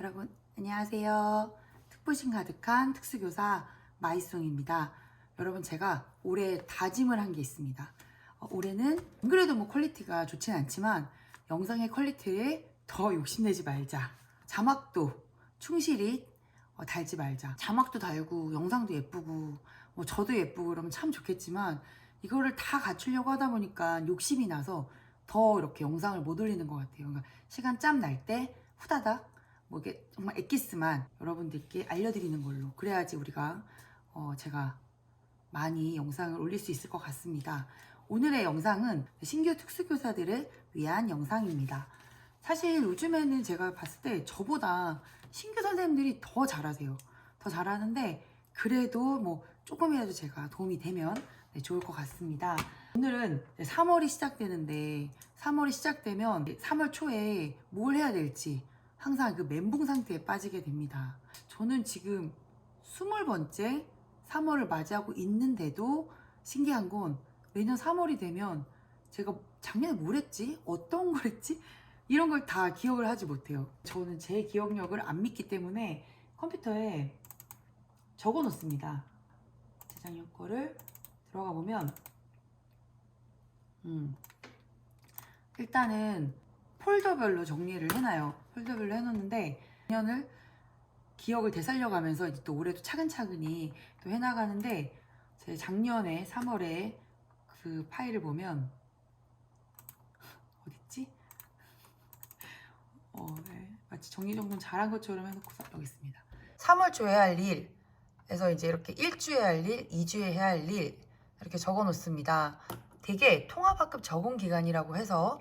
여러분 안녕하세요. 특부심 가득한 특수교사 마이송입니다. 여러분 제가 올해 다짐을 한 게 있습니다. 올해는 안 그래도 뭐 퀄리티가 좋진 않지만 영상의 퀄리티에 더 욕심내지 말자. 자막도 충실히 달지 말자. 자막도 달고 영상도 예쁘고 뭐 저도 예쁘고 그러면 참 좋겠지만 이거를 다 갖추려고 하다 보니까 욕심이 나서 더 이렇게 영상을 못 올리는 것 같아요. 그러니까 시간 짬 날 때 후다닥 뭐 이게 정말 엑기스만 여러분들께 알려드리는 걸로, 그래야지 우리가 제가 많이 영상을 올릴 수 있을 것 같습니다. 오늘의 영상은 신규 특수교사들을 위한 영상입니다. 사실 요즘에는 제가 봤을 때 저보다 신규 선생님들이 더 잘하세요. 더 잘하는데 그래도 뭐 조금이라도 제가 도움이 되면 좋을 것 같습니다. 오늘은 3월이 시작되는데 3월이 시작되면 3월 초에 뭘 해야 될지 항상 그 멘붕 상태에 빠지게 됩니다. 저는 지금 20번째 3월을 맞이하고 있는데도 신기한 건 매년 3월이 되면 제가 작년에 뭘 했지? 어떤 걸 했지? 이런 걸 다 기억을 하지 못해요. 저는 제 기억력을 안 믿기 때문에 컴퓨터에 적어 놓습니다. 재작년 거를 들어가 보면 일단은 폴더별로 정리를 해놔요. 폴더별로 해놓는데 작년을 기억을 되살려가면서 이제 또 올해도 차근차근히 또 해나가는데, 제 작년에 3월에 그 파일을 보면 어딨지? 네. 마치 정리정돈 잘한 것처럼 해놓고서 여기 있습니다. 3월 초에 할 일, 그래서 이제 이렇게 1주에 할 일, 2주에 해야 할 일 이렇게 적어 놓습니다. 되게 통합학급 적응 기간이라고 해서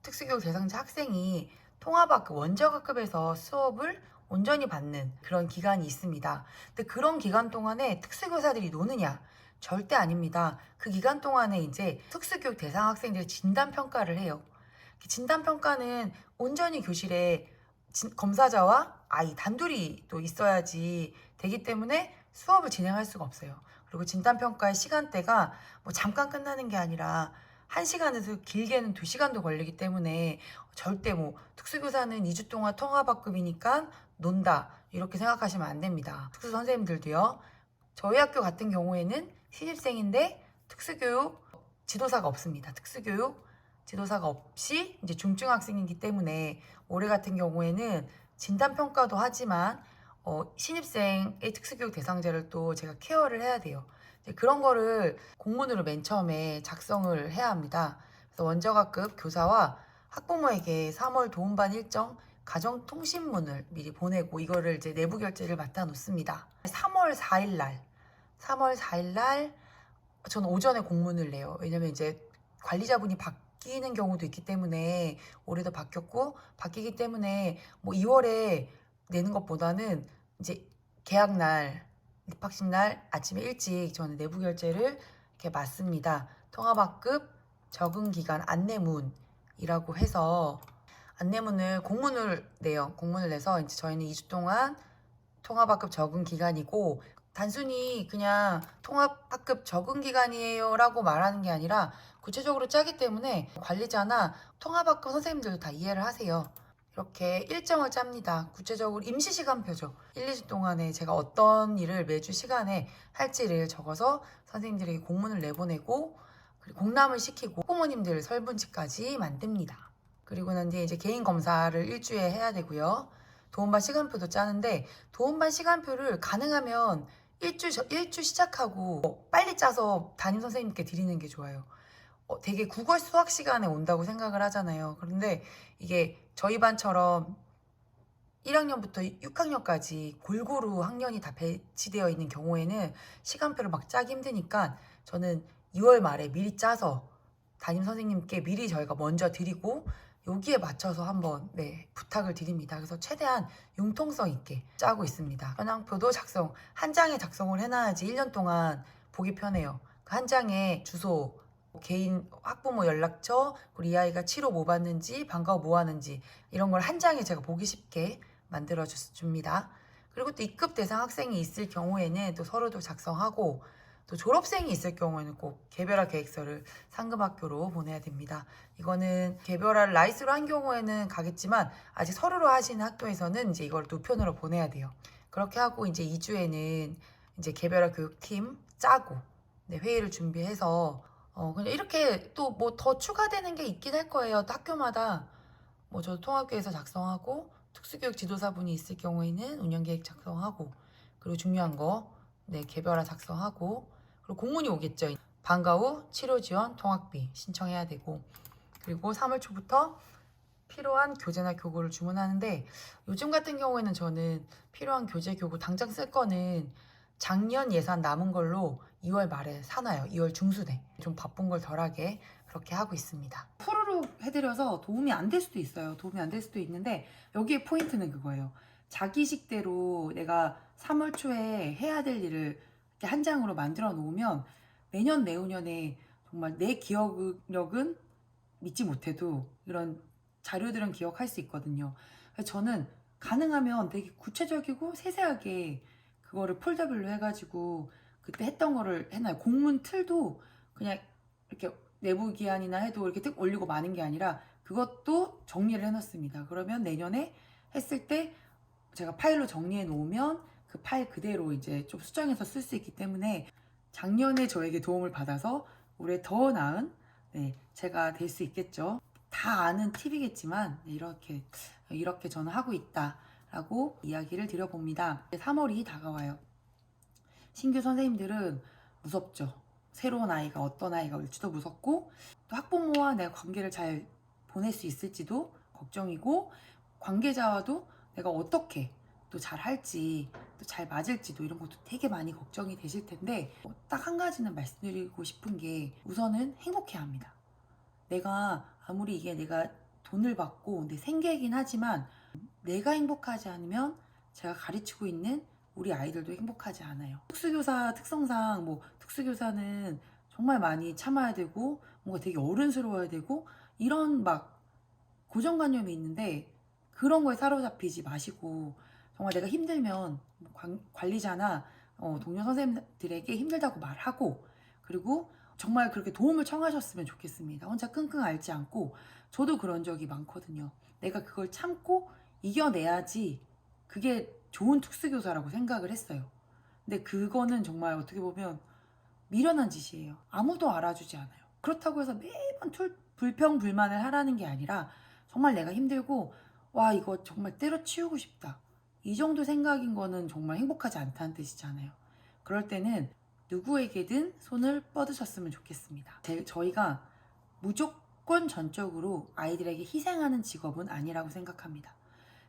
특수교육 대상자 학생이 통합학급 원적학급에서 수업을 온전히 받는 그런 기간이 있습니다. 근데 그런 기간 동안에 특수교사들이 노느냐? 절대 아닙니다. 그 기간 동안에 이제 특수교육 대상 학생들 진단평가를 해요. 진단평가는 온전히 교실에 검사자와 아이 단둘이 또 있어야지 되기 때문에 수업을 진행할 수가 없어요. 그리고 진단평가의 시간대가 뭐 잠깐 끝나는 게 아니라 1시간에서 길게는 2시간도 걸리기 때문에 절대 뭐 특수교사는 2주 동안 통합학급이니까 논다 이렇게 생각하시면 안 됩니다. 특수 선생님들도요. 저희 학교 같은 경우에는 신입생인데 특수교육 지도사가 없습니다. 특수교육 지도사가 없이 이제 중증학생이기 때문에 올해 같은 경우에는 진단평가도 하지만 신입생의 특수교육 대상자를 또 제가 케어를 해야 돼요. 그런 거를 공문으로 맨 처음에 작성을 해야 합니다. 그래서 원적학급 교사와 학부모에게 3월 도움반 일정 가정통신문을 미리 보내고 이거를 이제 내부 결제를 맡아 놓습니다. 3월 4일 날 저는 오전에 공문을 내요. 왜냐면 이제 관리자분이 바뀌는 경우도 있기 때문에, 올해도 바뀌었고 바뀌기 때문에 뭐 2월에 내는 것보다는 이제 개학날, 입학식 날 아침에 일찍 저는 내부 결제를 이렇게 맡습니다. 통합학급 적응기간 안내문이라고 해서 안내문을 공문을 내요. 공문을 내서 이제 저희는 2주 동안 통합학급 적응기간이고, 단순히 그냥 통합학급 적응기간이에요 라고 말하는 게 아니라 구체적으로 짜기 때문에 관리자나 통합학급 선생님들도 다 이해를 하세요. 이렇게 일정을 짭니다. 구체적으로 임시시간표죠. 1, 2주 동안에 제가 어떤 일을 매주 시간에 할지를 적어서 선생님들에게 공문을 내보내고, 그리고 공람을 시키고 부모님들 설문지까지 만듭니다. 그리고 난 뒤에 이제 개인 검사를 일주에 해야 되고요. 도움반 시간표도 짜는데, 도움반 시간표를 가능하면 일주 시작하고 빨리 짜서 담임 선생님께 드리는 게 좋아요. 되게 국어 수학 시간에 온다고 생각을 하잖아요. 그런데 이게 저희 반처럼 1학년부터 6학년까지 골고루 학년이 다 배치되어 있는 경우에는 시간표를 막 짜기 힘드니까 저는 2월 말에 미리 짜서 담임 선생님께 미리 저희가 먼저 드리고 여기에 맞춰서 한번 부탁을 드립니다. 그래서 최대한 융통성 있게 짜고 있습니다. 현황표도 한 장에 작성을 해놔야지 1년 동안 보기 편해요. 한 장에 주소, 개인 학부모 연락처, 우리 이 아이가 치료 뭐 받는지, 방과 후 뭐 하는지 이런 걸 한 장에 제가 보기 쉽게 만들어 줍니다. 그리고 또 입급 대상 학생이 있을 경우에는 또 서류도 작성하고, 또 졸업생이 있을 경우에는 꼭 개별화 계획서를 상금학교로 보내야 됩니다. 이거는 개별화를 라이스로 한 경우에는 가겠지만 아직 서류로 하시는 학교에서는 이제 이걸 노편으로 보내야 돼요. 그렇게 하고 이제 2주에는 이제 개별화 교육팀 짜고 네, 회의를 준비해서 그냥 이렇게 또 뭐 더 추가되는 게 있긴 할 거예요. 또 학교마다 뭐 저도 통합교에서 작성하고 특수교육 지도사분이 있을 경우에는 운영계획 작성하고 그리고 중요한 거 네, 개별화 작성하고 그리고 공문이 오겠죠. 방과 후 치료 지원 통학비 신청해야 되고 그리고 3월 초부터 필요한 교재나 교구를 주문하는데 요즘 같은 경우에는 저는 필요한 교재 교구 당장 쓸 거는 작년 예산 남은 걸로 2월 말에 사놔요. 2월 중순에 좀 바쁜 걸 덜하게 그렇게 하고 있습니다. 프로로 해드려서 도움이 안 될 수도 있어요. 도움이 안 될 수도 있는데 여기에 포인트는 그거예요. 자기식대로 내가 3월 초에 해야 될 일을 이렇게 한 장으로 만들어 놓으면 내년 내후년에 정말 내 기억력은 믿지 못해도 이런 자료들은 기억할 수 있거든요. 그래서 저는 가능하면 되게 구체적이고 세세하게 그거를 폴더별로 해가지고 그때 했던 거를 해놔요. 공문 틀도 그냥 이렇게 내부 기한이나 해도 이렇게 뜩 올리고 마는 게 아니라 그것도 정리를 해놨습니다. 그러면 내년에 했을 때 제가 파일로 정리해 놓으면 그 파일 그대로 이제 좀 수정해서 쓸 수 있기 때문에 작년에 저에게 도움을 받아서 올해 더 나은 제가 될 수 있겠죠. 다 아는 팁이겠지만 이렇게 저는 하고 있다라고 이야기를 드려봅니다. 3월이 다가와요. 신규 선생님들은 무섭죠. 새로운 아이가 어떤 아이가 올지도 무섭고 또 학부모와 내 관계를 잘 보낼 수 있을지도 걱정이고 관계자와도 내가 어떻게 또 잘 할지 또 잘 맞을지도 이런 것도 되게 많이 걱정이 되실 텐데 딱 한 가지는 말씀드리고 싶은 게 우선은 행복해야 합니다. 내가 아무리 이게 내가 돈을 받고 내 생계이긴 하지만 내가 행복하지 않으면 제가 가르치고 있는 우리 아이들도 행복하지 않아요. 특수교사 특성상 뭐 특수교사는 정말 많이 참아야 되고 뭔가 되게 어른스러워야 되고 이런 막 고정관념이 있는데 그런 거에 사로잡히지 마시고 정말 내가 힘들면 관리자나 동료 선생님들에게 힘들다고 말하고 그리고 정말 그렇게 도움을 청하셨으면 좋겠습니다. 혼자 끙끙 앓지 않고 저도 그런 적이 많거든요. 내가 그걸 참고 이겨내야지 그게 좋은 특수교사라고 생각을 했어요. 근데 그거는 정말 어떻게 보면 미련한 짓이에요. 아무도 알아주지 않아요. 그렇다고 해서 매번 불평불만을 하라는 게 아니라 정말 내가 힘들고 와 이거 정말 때려치우고 싶다. 이 정도 생각인 거는 정말 행복하지 않다는 뜻이잖아요. 그럴 때는 누구에게든 손을 뻗으셨으면 좋겠습니다. 저희가 무조건 전적으로 아이들에게 희생하는 직업은 아니라고 생각합니다.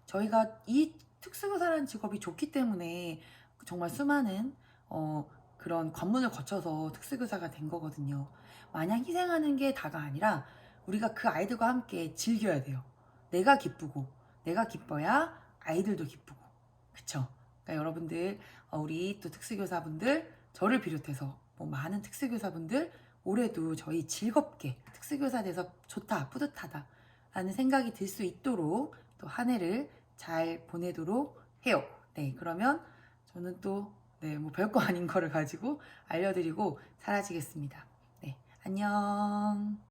저희가 이 특수교사라는 직업이 좋기 때문에 정말 수많은 그런 관문을 거쳐서 특수교사가 된 거거든요. 마냥 희생하는 게 다가 아니라 우리가 그 아이들과 함께 즐겨야 돼요. 내가 기쁘고 내가 기뻐야 아이들도 기쁘고 그쵸? 그러니까 여러분들 우리 또 특수교사분들 저를 비롯해서 뭐 많은 특수교사분들 올해도 저희 즐겁게 특수교사 돼서 좋다 뿌듯하다 라는 생각이 들 수 있도록 또 한 해를 잘 보내도록 해요. 네, 그러면 저는 또 뭐 별거 아닌 거를 가지고 알려드리고 사라지겠습니다. 네, 안녕.